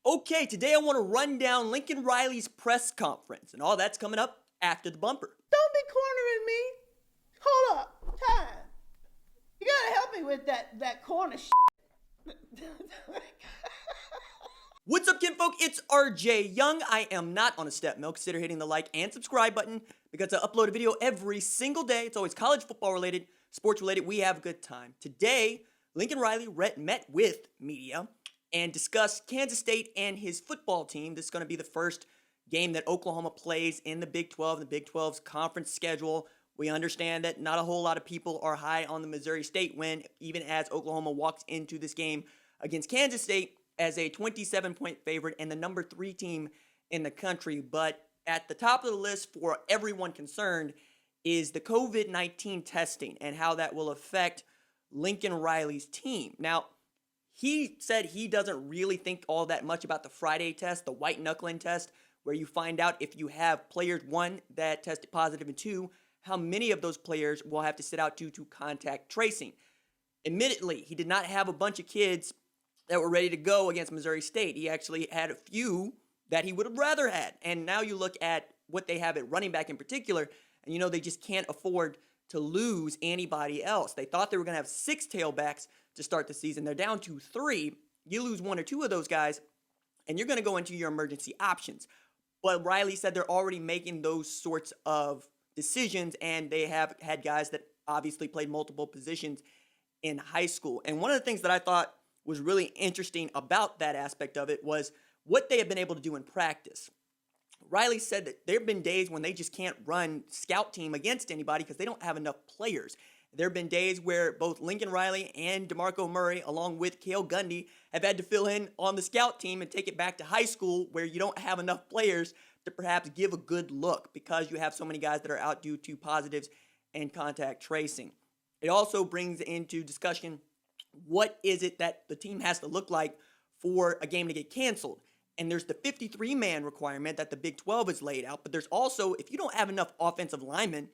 Okay, today I want to run down Lincoln Riley's press conference, and all that's coming up after the bumper. Don't be cornering me. Hold up. Time. You gotta help me with that corner shit. What's up, kinfolk? It's RJ Young. I am not on a step mill. Consider hitting the like and subscribe button because I upload a video every single day. It's always college football related, sports related. We have a good time. Today, Lincoln Riley met with media and discussed Kansas State and his football team. This is going to be the first game that Oklahoma plays in the Big 12, the Big 12's conference schedule. We understand that not a whole lot of people are high on the Missouri State win, even as Oklahoma walks into this game against Kansas State as a 27-point favorite and the number 3 team in the country. But at the top of the list for everyone concerned is the COVID-19 testing and how that will affect Lincoln Riley's team. Now, he said he doesn't really think all that much about the Friday test, the white knuckling test, where you find out if you have players, 1, that tested positive, and 2, how many of those players will have to sit out due to contact tracing. Admittedly, he did not have a bunch of kids that were ready to go against Missouri State. He actually had a few that he would have rather had. And now you look at what they have at running back in particular, and you know they just can't afford to lose anybody else. They thought they were going to have 6 tailbacks to start the season. They're down to 3. You lose 1 or 2 of those guys, and you're going to go into your emergency options. But Riley said they're already making those sorts of decisions, and they have had guys that obviously played multiple positions in high school. And one of the things that I thought was really interesting about that aspect of it was what they have been able to do in practice. Riley said that there have been days when they just can't run scout team against anybody because they don't have enough players. There have been days where both Lincoln Riley and DeMarco Murray, along with Cale Gundy, have had to fill in on the scout team and take it back to high school where you don't have enough players to perhaps give a good look because you have so many guys that are out due to positives and contact tracing. It also brings into discussion what is it that the team has to look like for a game to get canceled. And there's the 53-man requirement that the Big 12 has laid out, but there's also, if you don't have enough offensive linemen,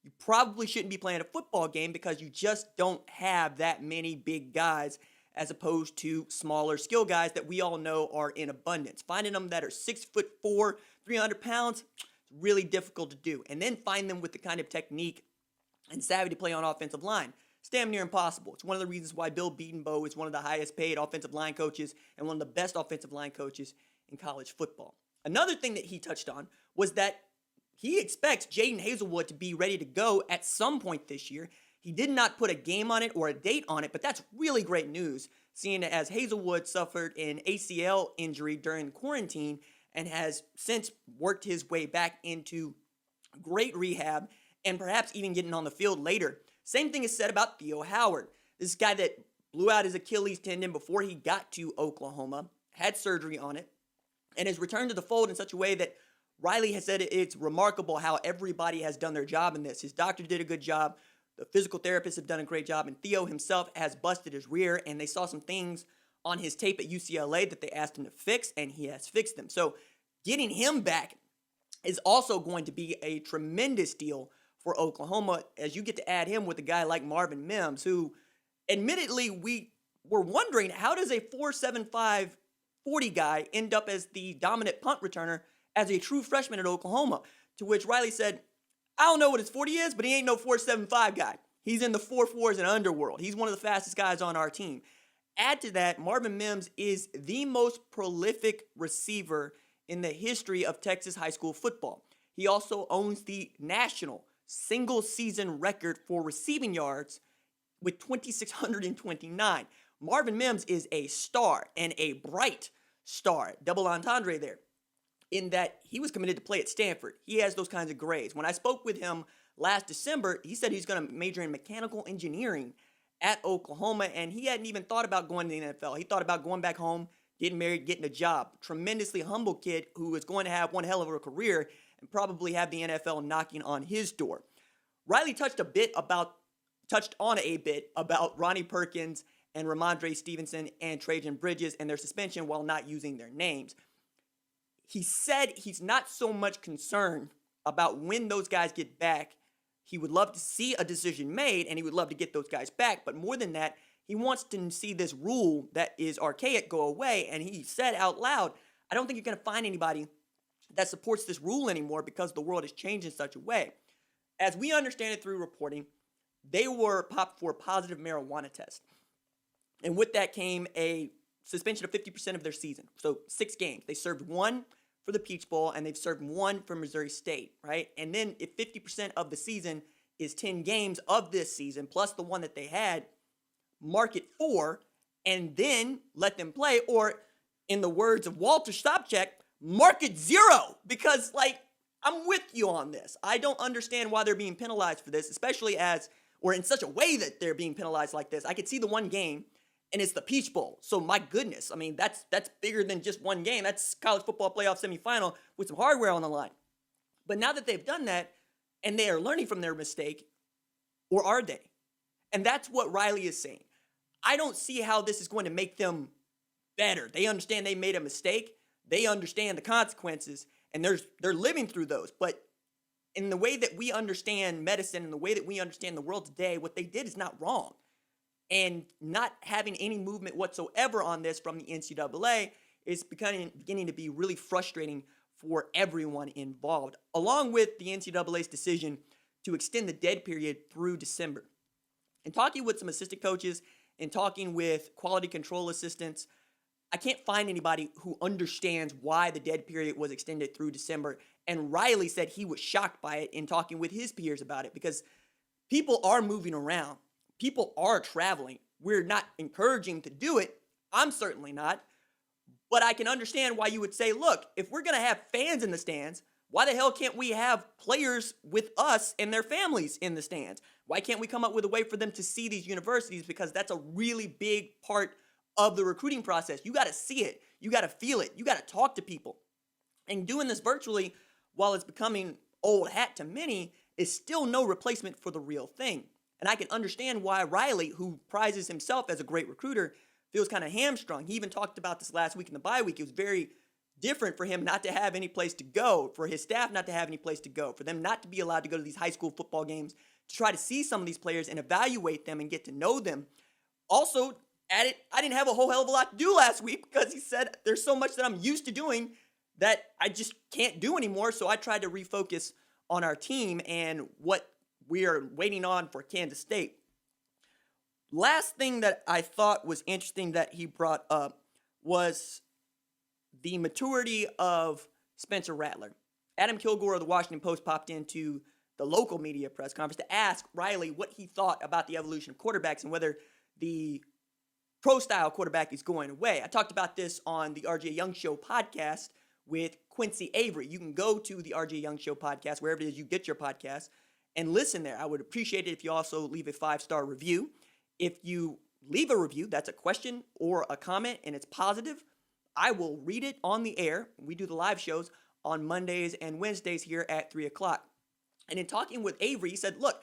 you probably shouldn't be playing a football game because you just don't have that many big guys as opposed to smaller skill guys that we all know are in abundance. Finding them that are 6'4", 300 pounds, it's really difficult to do. And then find them with the kind of technique and savvy to play on offensive line. It's damn near impossible. It's one of the reasons why Bill Bedenbaugh is one of the highest paid offensive line coaches and one of the best offensive line coaches in college football. Another thing that he touched on was that he expects Jadon Haselwood to be ready to go at some point this year. He did not put a game on it or a date on it, but that's really great news, seeing as Haselwood suffered an ACL injury during quarantine and has since worked his way back into great rehab and perhaps even getting on the field later. Same thing is said about Theo Howard. This guy that blew out his Achilles tendon before he got to Oklahoma, had surgery on it, and has returned to the fold in such a way that Riley has said it's remarkable how everybody has done their job in this. His doctor did a good job. The physical therapists have done a great job. And Theo himself has busted his rear. And they saw some things on his tape at UCLA that they asked him to fix. And he has fixed them. So getting him back is also going to be a tremendous deal for Oklahoma, as you get to add him with a guy like Marvin Mims, who admittedly we were wondering, how does a 4.75 40 guy end up as the dominant punt returner as a true freshman at Oklahoma? To which Riley said, I don't know what his 40 is, but he ain't no 4.75 guy. He's in the 4.4s and underworld. He's one of the fastest guys on our team. Add to that, Marvin Mims is the most prolific receiver in the history of Texas high school football. He also owns the national single-season record for receiving yards with 2,629. Marvin Mims is a star and a bright star, double entendre there, in that he was committed to play at Stanford. He has those kinds of grades. When I spoke with him last December, he said he's going to major in mechanical engineering at Oklahoma, and he hadn't even thought about going to the NFL. He thought about going back home, getting married, getting a job. Tremendously humble kid who is going to have one hell of a career and probably have the NFL knocking on his door. Riley touched on a bit about Ronnie Perkins and Ramondre Stevenson and Trajan Bridges and their suspension while not using their names. He said he's not so much concerned about when those guys get back. He would love to see a decision made, and he would love to get those guys back. But more than that, He wants to see this rule that is archaic go away. And he said out loud, I don't think you're going to find anybody that supports this rule anymore because the world has changed in such a way. As we understand it through reporting, they were popped for a positive marijuana test. And with that came a suspension of 50% of their season. So 6 games. They served 1 for the Peach Bowl, and they've served 1 for Missouri State, right? And then if 50% of the season is 10 games of this season, plus the one that they had, mark it 4, and then let them play. Or in the words of Walter Stopcheck, mark it 0. Because, I'm with you on this. I don't understand why they're being penalized for this, especially or in such a way that they're being penalized like this. I could see the one game, and it's the Peach Bowl. So my goodness, I mean, that's bigger than just one game. That's college football playoff semifinal with some hardware on the line. But now that they've done that, and they are learning from their mistake, or are they? And that's what Riley is saying. I don't see how this is going to make them better. They understand they made a mistake. They understand the consequences, and they're living through those. But in the way that we understand medicine and the way that we understand the world today, what they did is not wrong. And not having any movement whatsoever on this from the NCAA is beginning to be really frustrating for everyone involved, along with the NCAA's decision to extend the dead period through December. And talking with some assistant coaches and talking with quality control assistants, I can't find anybody who understands why the dead period was extended through December. And Riley said he was shocked by it in talking with his peers about it because people are moving around. People are traveling. We're not encouraging to do it. I'm certainly not. But I can understand why you would say, look, if we're going to have fans in the stands, why the hell can't we have players with us and their families in the stands? Why can't we come up with a way for them to see these universities? Because that's a really big part of the recruiting process. You got to see it. You got to feel it. You got to talk to people. And doing this virtually, while it's becoming old hat to many, is still no replacement for the real thing. And I can understand why Riley, who prizes himself as a great recruiter, feels kind of hamstrung. He even talked about this last week in the bye week. It was very different for him not to have any place to go, for his staff not to have any place to go, for them not to be allowed to go to these high school football games to try to see some of these players and evaluate them and get to know them. Also, I didn't have a whole hell of a lot to do last week because he said there's so much that I'm used to doing that I just can't do anymore. So I tried to refocus on our team and what we are waiting on for Kansas State. Last thing that I thought was interesting that he brought up was the maturity of Spencer Rattler. Adam Kilgore of the Washington Post popped into the local media press conference to ask Riley what he thought about the evolution of quarterbacks and whether the pro-style quarterback is going away. I talked about this on the RJ Young Show podcast with Quincy Avery. You can go to the RJ Young Show podcast, wherever it is you get your podcast, and listen there. I would appreciate it if you also leave a 5-star review. If you leave a review, that's a question or a comment, and it's positive, I will read it on the air. We do the live shows on Mondays and Wednesdays here at 3 o'clock. And in talking with Avery, he said, look,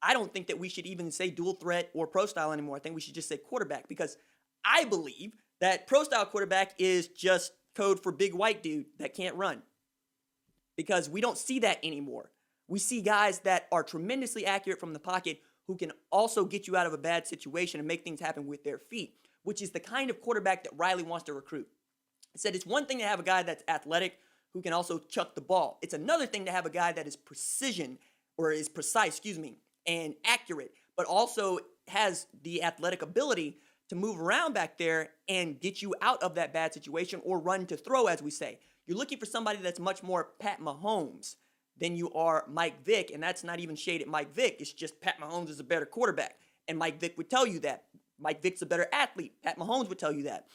I don't think that we should even say dual threat or pro style anymore. I think we should just say quarterback because I believe that pro style quarterback is just code for big white dude that can't run because we don't see that anymore. We see guys that are tremendously accurate from the pocket who can also get you out of a bad situation and make things happen with their feet, which is the kind of quarterback that Riley wants to recruit. He said it's one thing to have a guy that's athletic who can also chuck the ball. It's another thing to have a guy that is precise, and accurate, but also has the athletic ability to move around back there and get you out of that bad situation or run to throw, as we say. You're looking for somebody that's much more Pat Mahomes than you are Mike Vick, and that's not even shade at Mike Vick. It's just Pat Mahomes is a better quarterback, and Mike Vick would tell you that. Mike Vick's a better athlete. Pat Mahomes would tell you that.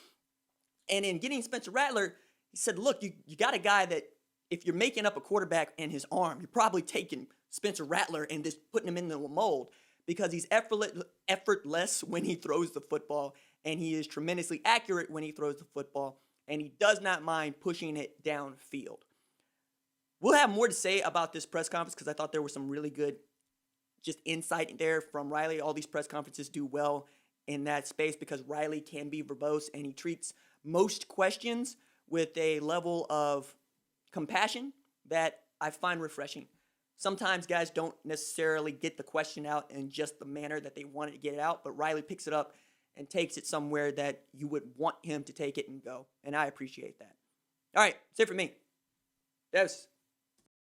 And in getting Spencer Rattler, he said, look, you got a guy that if you're making up a quarterback and his arm, you're probably taking Spencer Rattler and just putting him in the mold because he's effortless when he throws the football, and he is tremendously accurate when he throws the football, and he does not mind pushing it downfield. We'll have more to say about this press conference because I thought there was some really good just insight there from Riley. All these press conferences do well in that space because Riley can be verbose and he treats most questions with a level of compassion that I find refreshing. Sometimes guys don't necessarily get the question out in just the manner that they wanted to get it out, but Riley picks it up and takes it somewhere that you would want him to take it and go. And I appreciate that. All right, that's it for me. Deuce.